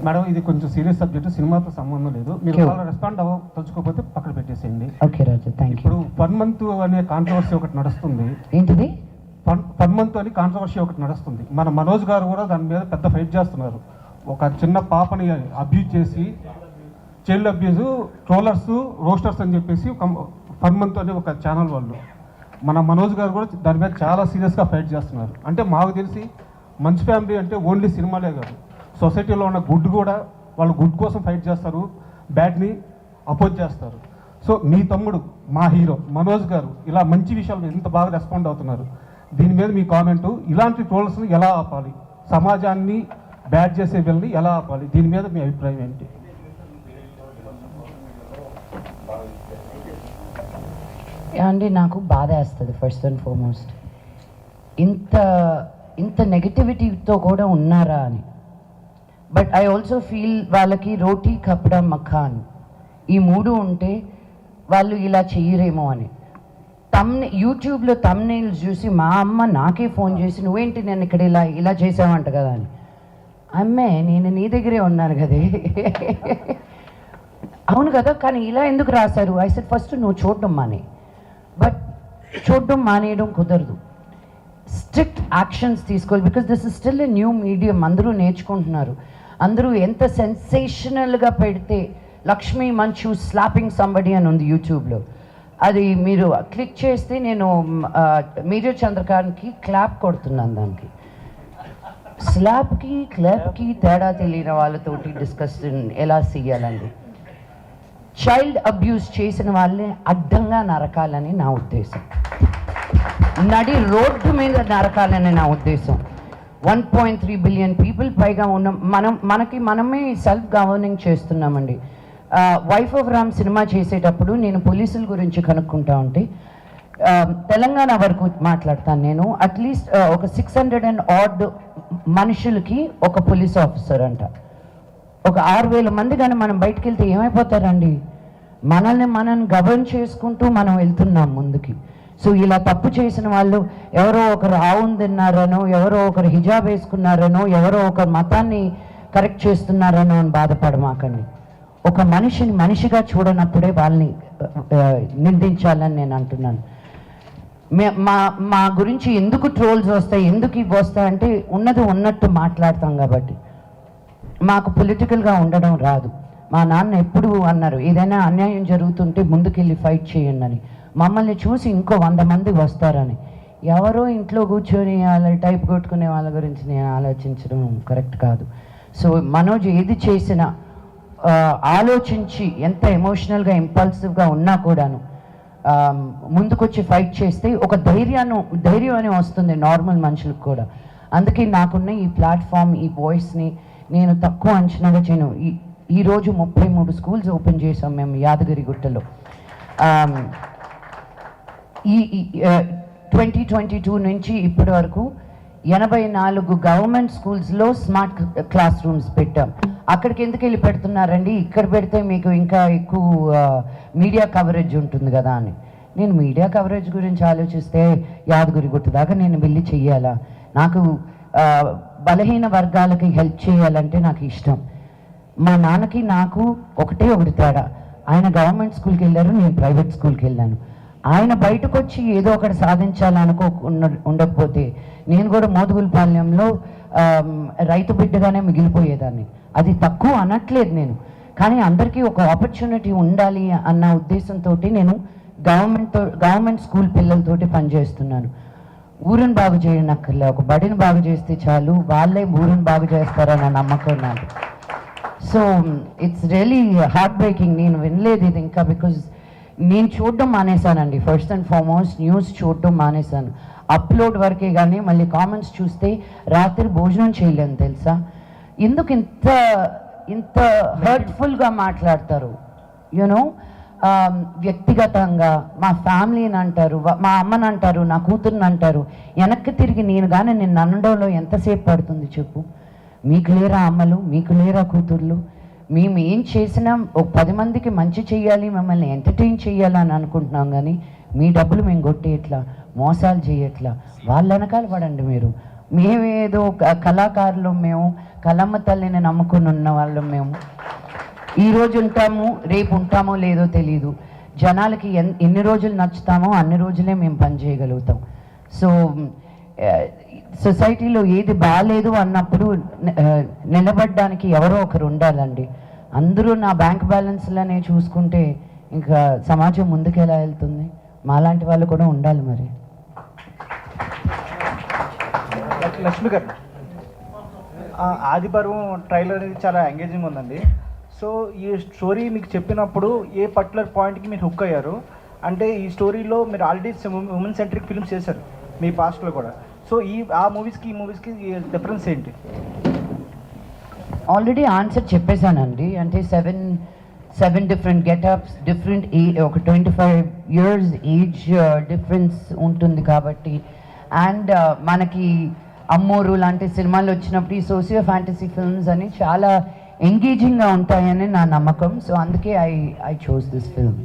Madam ఇది కొంచెం serious subject, సినిమాతో సంబంధం లేదు. మీరు రెస్పాండ్ తలుచుకోకపోతే పక్కన పెట్టేసేయండి. Okay Raju, thank you. ఇప్పుడు 1 month అనే కాంట్రవర్సీ ఒకటి నడుస్తుంది. ఏంటిది? 1 month అని కాంట్రవర్సీ ఒకటి నడుస్తుంది. మన మనోజ్ గారు కూడా దాని మీద పెద్ద ఫైట్ చేస్తున్నారు. ఒక చిన్న పాపని అబ్యూజ్ చేసి, చైల్డ్ అబ్యూజ్, ట్రోలర్స్, రోస్టర్స్ అని చెప్పేసి 1 month అనే ఒక ఛానల్ వాళ్ళు, మన మనోజ్ గారు కూడా దాని మీద చాలా సీరియస్గా ఫైట్ చేస్తున్నారు. అంటే మాకు తెలిసి మంచి ఫ్యామిలీ అంటే ఓన్లీ సినిమాలే కాదు, సొసైటీలో ఉన్న గుడ్ కూడా, వాళ్ళు గుడ్ కోసం ఫైట్ చేస్తారు, బ్యాడ్ని అపోజ్ చేస్తారు. సో మీ తమ్ముడు, మా హీరో మనోజ్ గారు ఇలా మంచి విషయాలు ఇంత బాగా రెస్పాండ్ అవుతున్నారు. దీని మీద మీ కామెంటు, ఇలాంటి ట్రోల్స్ని ఎలా ఆపాలి, సమాజాన్ని బ్యాడ్ చేసే వీళ్ళని ఎలా ఆపాలి, దీని మీద మీ అభిప్రాయం ఏంటి? అండి, నాకు బాధ వేస్తుంది ఫస్ట్ అండ్ ఫార్మోస్ట్. ఇంత నెగటివిటీతో కూడా ఉన్నారా అని. బట్ ఐ ఆల్సో ఫీల్ వాళ్ళకి రోటీ కప్డా మఖాన్ ఈ 3 ఉంటే వాళ్ళు ఇలా చెయ్యరేమో అని. యూట్యూబ్లో తమ్నెయిల్స్ చూసి మా అమ్మ నాకే ఫోన్ చేసి, నువ్వేంటి నేను ఇక్కడ ఇలా చేసావంట కదా అని. అమ్మే, నేను నీ దగ్గరే ఉన్నాను కదే. అవును కదా, కానీ ఇలా ఎందుకు రాశారు? ఐ సెడ్ ఫస్ట్ నువ్వు చూడడం మానే. బట్ చూడడం మానేయడం కుదరదు, స్ట్రిక్ట్ యాక్షన్స్ తీసుకోవాలి. Because this is still a new medium, అందరూ నేర్చుకుంటున్నారు. అందరూ ఎంత సెన్సేషనల్గా పెడితే, లక్ష్మీ మంచు స్లాపింగ్ సంబడి అని ఉంది యూట్యూబ్లో, అది మీరు క్లిక్ చేస్తే నేను మేజర్ చంద్రకాంత్కి క్లాప్ కొడుతున్నాను. దానికి స్లాప్కి క్లాప్కి తేడా తెలియని వాళ్ళతోటి డిస్కషన్ ఎలా చేయాలండి. చైల్డ్ అబ్యూస్ చేసిన వాళ్ళని అడ్డంగా నరకాలని నా ఉద్దేశం, నడి రోడ్డు మీద నరకాలని నా ఉద్దేశం. 1.3 బిలియన్ పీపుల్ పైగా ఉన్న మనమే సెల్ఫ్ గవర్నింగ్ చేస్తున్నామండి. వైఫ్ ఆఫ్ రామ్ సినిమా చేసేటప్పుడు నేను పోలీసుల గురించి కనుక్కుంటా ఉంటే, తెలంగాణ వరకు మాట్లాడతాను నేను, అట్లీస్ట్ ఒక 600 and odd మనుషులకి ఒక పోలీస్ ఆఫీసర్ అంట. ఒక 6,000 మంది కానీ మనం బయటకు వెళ్తే ఏమైపోతారండి? మనల్ని గవర్న్ చేసుకుంటూ మనం వెళ్తున్నాం ముందుకి. సో ఇలా తప్పు చేసిన వాళ్ళు ఎవరో ఒకరు ఆవును తిన్నారనో, ఎవరో ఒకరు హిజాబ్ వేసుకున్నారనో, ఎవరో ఒకరు మతాన్ని కరెక్ట్ చేస్తున్నారనో అని బాధపడమాకండి. ఒక మనిషిని మనిషిగా చూడనప్పుడే వాళ్ళని నిందించాలని నేను అంటున్నాను. మా గురించి ఎందుకు ట్రోల్స్ వస్తాయి, ఎందుకు ఇవి వస్తాయంటే ఉన్నది ఉన్నట్టు మాట్లాడతాం కాబట్టి. మాకు పొలిటికల్గా ఉండడం రాదు. మా నాన్న ఎప్పుడు అన్నారు, ఏదైనా అన్యాయం జరుగుతుంటే ముందుకెళ్ళి ఫైట్ చేయండి అని. మమ్మల్ని చూసి ఇంకో 100 మంది వస్తారని. ఎవరో ఇంట్లో కూర్చొని అలా టైప్ కొట్టుకునే వాళ్ళ గురించి నేను ఆలోచించడం కరెక్ట్ కాదు. సో మనోజ్ ఏది చేసినా ఆలోచించి, ఎంత ఎమోషనల్గా ఇంపల్సివ్గా ఉన్నా కూడాను ముందుకొచ్చి ఫైట్ చేస్తే ఒక ధైర్యం అని వస్తుంది నార్మల్ మనుషులకు కూడా. అందుకే నాకున్న ఈ ప్లాట్ఫామ్, ఈ వాయిస్ని నేను తక్కువ అంచనాగా చేయను. ఈరోజు 33 స్కూల్స్ ఓపెన్ చేసాం మేము యాదగిరిగుట్టలో. ఈ 2022 నుంచి ఇప్పటి వరకు 84 గవర్నమెంట్ స్కూల్స్లో స్మార్ట్ క్లాస్ రూమ్స్ పెట్టాం. అక్కడికి ఎందుకు వెళ్ళి పెడుతున్నారండి, ఇక్కడ పెడితే మీకు ఇంకా ఎక్కువ మీడియా కవరేజ్ ఉంటుంది కదా అని. నేను మీడియా కవరేజ్ గురించి ఆలోచిస్తే యాదగిరిగుట్ట దాకా నేను వెళ్ళి చెయ్యాలా? నాకు బలహీన వర్గాలకి హెల్ప్ చేయాలంటే నాకు ఇష్టం. మా నాన్నకి నాకు ఒకటి తేడా, ఆయన గవర్నమెంట్ స్కూల్కి వెళ్ళారు, నేను ప్రైవేట్ స్కూల్కి వెళ్ళాను. ఆయన బయటకు వచ్చి ఏదో ఒకటి సాధించాలనుకో ఉండకపోతే నేను కూడా మోదుగులపాలెంలో రైతు బిడ్డగానే మిగిలిపోయేదాన్ని. అది తక్కువ అనట్లేదు నేను, కానీ అందరికీ ఒక ఆపర్చునిటీ ఉండాలి అన్న ఉద్దేశంతో నేను గవర్నమెంట్ స్కూల్ పిల్లలతోటి పనిచేస్తున్నాను. ఊరిని బాగు చేయనక్కర్లే, ఒక బడిని బాగు చేస్తే చాలు, వాళ్ళే ఊరిని బాగు చేస్తారన్న నమ్మకం నాకు. So it's really heart breaking. నేను వినలేదు ఇది ఇంకా, బికాజ్ నేను చూడడం మానేశానండి. ఫస్ట్ అండ్ ఫార్మోస్ట్ న్యూస్ చూడడం మానేశాను. అప్లోడ్ వరకే కానీ మళ్ళీ కామెంట్స్ చూస్తే రాత్రి భోజనం చేయలేను తెలుసా. ఎందుకు ఇంత హర్ట్ఫుల్గా మాట్లాడతారు? యూనో, వ్యక్తిగతంగా మా ఫ్యామిలీని అంటారు, మా అమ్మని అంటారు, నా కూతుర్ని అంటారు. వెనక్కి తిరిగి నేను కానీ నిన్ను అనడంలో ఎంతసేపు పడుతుంది చెప్పు? మీకు లేరా అమ్మలు, మీకు లేరా కూతుర్లు? మేము ఏం చేసినా ఒక 10 మందికి మంచి చెయ్యాలి, మిమ్మల్ని ఎంటర్టైన్ చేయాలని అనుకుంటున్నాం, కానీ మీ డబ్బులు మేము కొట్టేయట్లా, మోసాలు చేయట్లా. వాళ్ళ వెనకాల పడండి మీరు. మేమేదో కళాకారులు, మేము కలమ్మ తల్లిని నమ్ముకుని ఉన్న వాళ్ళం మేము. ఈరోజు ఉంటాము, రేపు ఉంటామో లేదో తెలీదు. జనాలకి ఎన్ని రోజులు నచ్చుతామో అన్ని రోజులే మేము పని చేయగలుగుతాం. సో సొసైటీలో ఏది బాగాలేదు అన్నప్పుడు నిలబడడానికి ఎవరో ఒకరు ఉండాలండి. అందరూ నా బ్యాంక్ బ్యాలెన్స్లనే చూసుకుంటే ఇంకా సమాజం ముందుకు ఎలా వెళ్తుంది? మాలాంటి వాళ్ళు కూడా ఉండాలి. మరి లక్ష్మి గారు, ఆదిపర్వం ట్రైలర్ అనేది చాలా ఎంగేజింగ్ ఉందండి. సో ఈ స్టోరీ మీకు చెప్పినప్పుడు ఏ పర్టికులర్ పాయింట్కి మీరు హుక్ అయ్యారు? అంటే ఈ స్టోరీలో మీరు ఆల్రెడీ ఉమెన్ సెంట్రిక్ ఫిల్మ్స్ చేశారు మీ పాస్ట్లో కూడా. సో ఆ మూవీస్కి ఈ మూవీస్కి డిఫరెన్స్ ఏంటి? ఆల్రెడీ ఆన్సర్ చెప్పేశానండి. అంటే సెవెన్ డిఫరెంట్ గెటప్స్, డిఫరెంట్ ఒక 25 years ఏజ్ డిఫరెన్స్ ఉంటుంది కాబట్టి. అండ్ మనకి అమ్మోరు లాంటి సినిమాలు వచ్చినప్పుడు ఈ సోషియో ఫ్యాంటసీ ఫిల్మ్స్ అని చాలా ఎంగేజింగ్గా ఉంటాయని నా నమ్మకం. సో అందుకే ఐ చోజ్ దిస్ ఫిల్మ్.